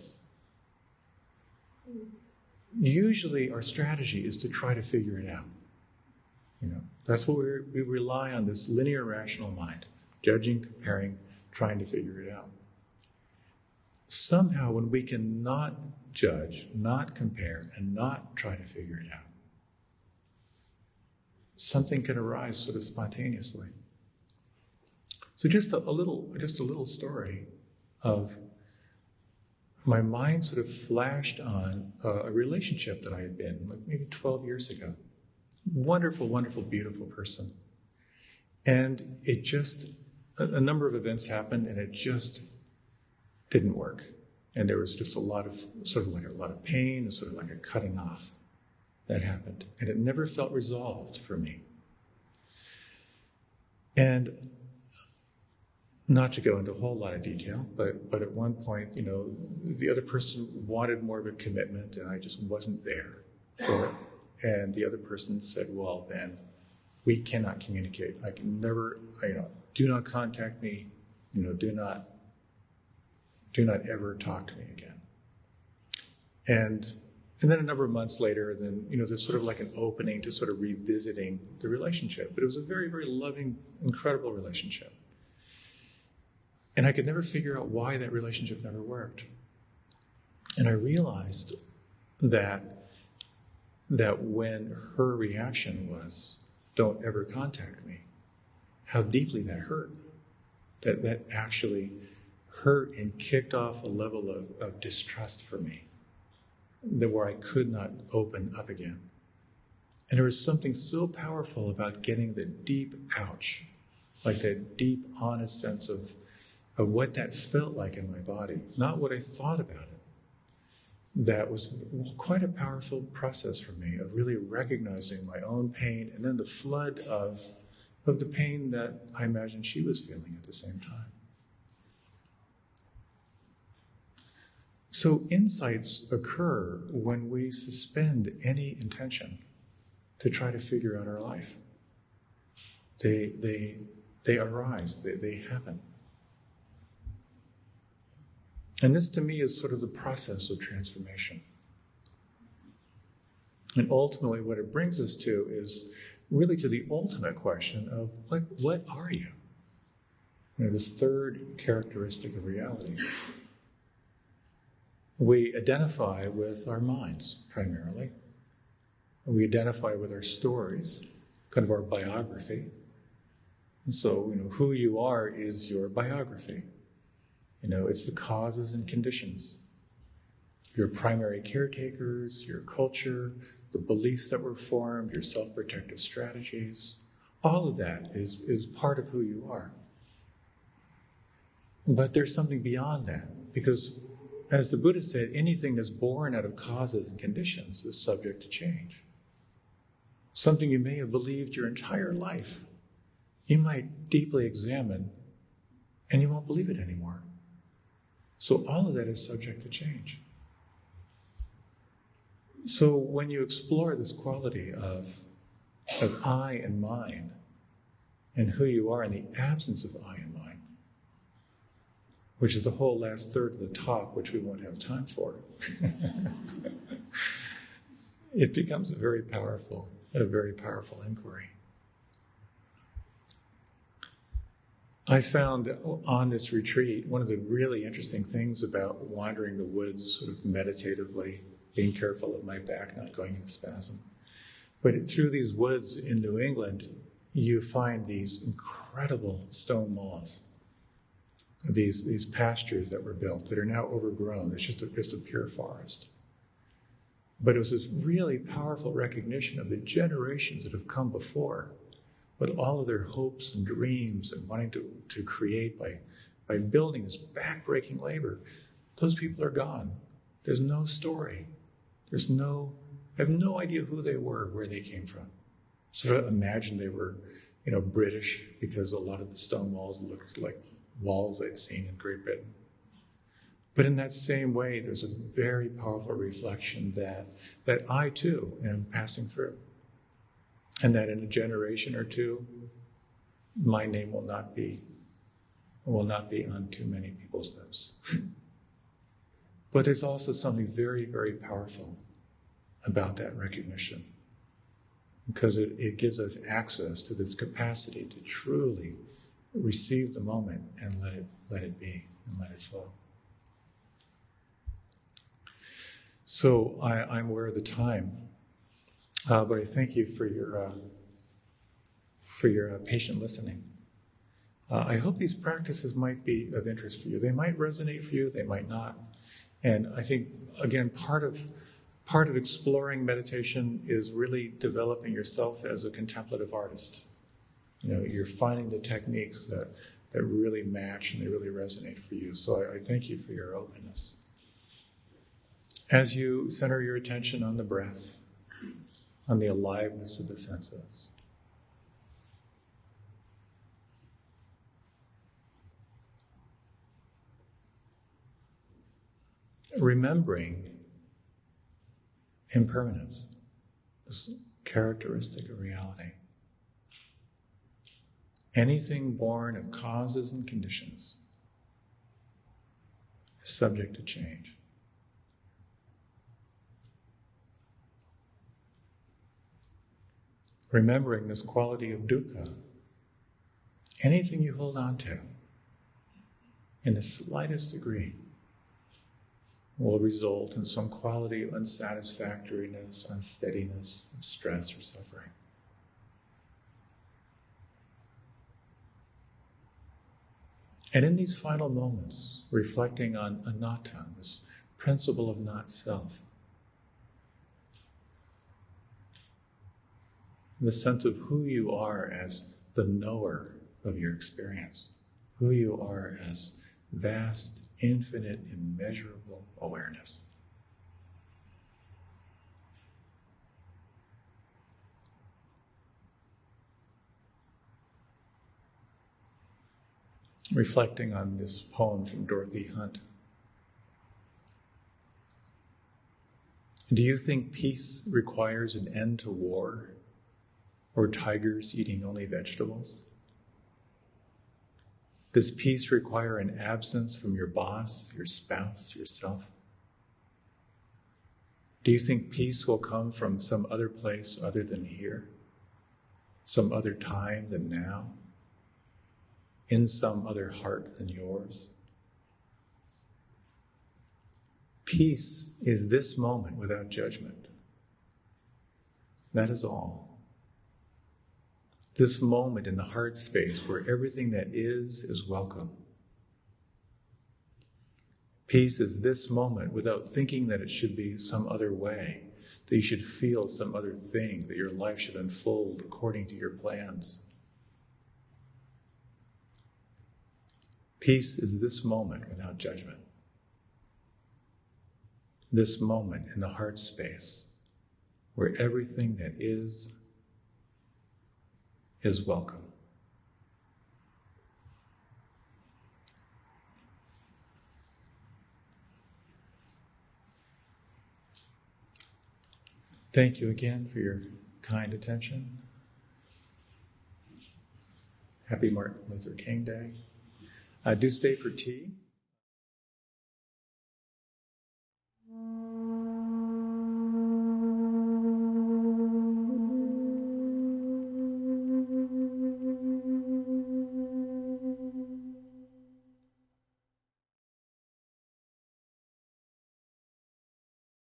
Usually our strategy is to try to figure it out. That's what we rely on, this linear rational mind, judging, comparing, trying to figure it out. Somehow when we can not judge, not compare, and not try to figure it out, something can arise sort of spontaneously. So just a little story of my mind sort of flashed on a relationship that I had been, like maybe 12 years ago. Wonderful, wonderful, beautiful person. And it just, a number of events happened and it just didn't work. And there was just a lot of pain and sort of like a cutting off that happened. And it never felt resolved for me. And not to go into a whole lot of detail, but at one point, the other person wanted more of a commitment and I just wasn't there for it. And the other person said, well, then we cannot communicate. I can never, do not contact me, do not ever talk to me again. And And then a number of months later, then, there's sort of like an opening to sort of revisiting the relationship. But it was a very, very loving, incredible relationship. And I could never figure out why that relationship never worked. And I realized that when her reaction was, "Don't ever contact me," how deeply that hurt. That actually hurt and kicked off a level of distrust for me, where I could not open up again. And there was something so powerful about getting the deep ouch, like that deep, honest sense of what that felt like in my body, not what I thought about it. That was quite a powerful process for me of really recognizing my own pain and then the flood of the pain that I imagined she was feeling at the same time. So insights occur when we suspend any intention to try to figure out our life. They arise, they happen. And this to me is sort of the process of transformation. And ultimately what it brings us to is really to the ultimate question of, like, what are you? This third characteristic of reality. We identify with our minds, primarily. We identify with our stories, kind of our biography. And so, who you are is your biography. It's the causes and conditions. Your primary caretakers, your culture, the beliefs that were formed, your self-protective strategies. All of that is part of who you are. But there's something beyond that, because as the Buddha said, anything that's born out of causes and conditions is subject to change. Something you may have believed your entire life, you might deeply examine and you won't believe it anymore. So all of that is subject to change. So when you explore this quality of I and mine and who you are in the absence of I and mine, which is the whole last third of the talk, which we won't have time for, it becomes a very powerful inquiry. I found on this retreat, one of the really interesting things about wandering the woods sort of meditatively, being careful of my back not going into spasm. But through these woods in New England, you find these incredible stone walls, these pastures that were built that are now overgrown. It's just a pure forest. But it was this really powerful recognition of the generations that have come before, with all of their hopes and dreams and wanting to create by building this backbreaking labor. Those people are gone. There's no story. I have no idea who they were, where they came from. Sort of imagine they were, British, because a lot of the stone walls looked like walls I'd seen in Great Britain. But in that same way, there's a very powerful reflection that I too am passing through. And that in a generation or two, my name will not be on too many people's lips. But there's also something very, very powerful about that recognition, because it gives us access to this capacity to truly receive the moment and let it be and let it flow. So I'm aware of the time. But I thank you for your patient listening. I hope these practices might be of interest for you. They might resonate for you, they might not. And I think, again, part of exploring meditation is really developing yourself as a contemplative artist. You're finding the techniques that really match and they really resonate for you. So I thank you for your openness. As you center your attention on the breath, on the aliveness of the senses. Remembering impermanence, this characteristic of reality. Anything born of causes and conditions is subject to change. remembering this quality of dukkha. Anything you hold on to in the slightest degree will result in some quality of unsatisfactoriness, unsteadiness, of stress or suffering. And in these final moments, reflecting on anatta, this principle of not self, the sense of who you are as the knower of your experience, who you are as vast, infinite, immeasurable awareness. Reflecting on this poem from Dorothy Hunt. Do you think peace requires an end to war, or tigers eating only vegetables? Does peace require an absence from your boss, your spouse, yourself? Do you think peace will come from some other place other than here? Some other time than now? In some other heart than yours? Peace is this moment without judgment. That is all. This moment in the heart space where everything that is welcome. Peace is this moment without thinking that it should be some other way, that you should feel some other thing, that your life should unfold according to your plans. Peace is this moment without judgment. This moment in the heart space where everything that is welcome. Thank you again for your kind attention. Happy Martin Luther King Day. Do stay for tea.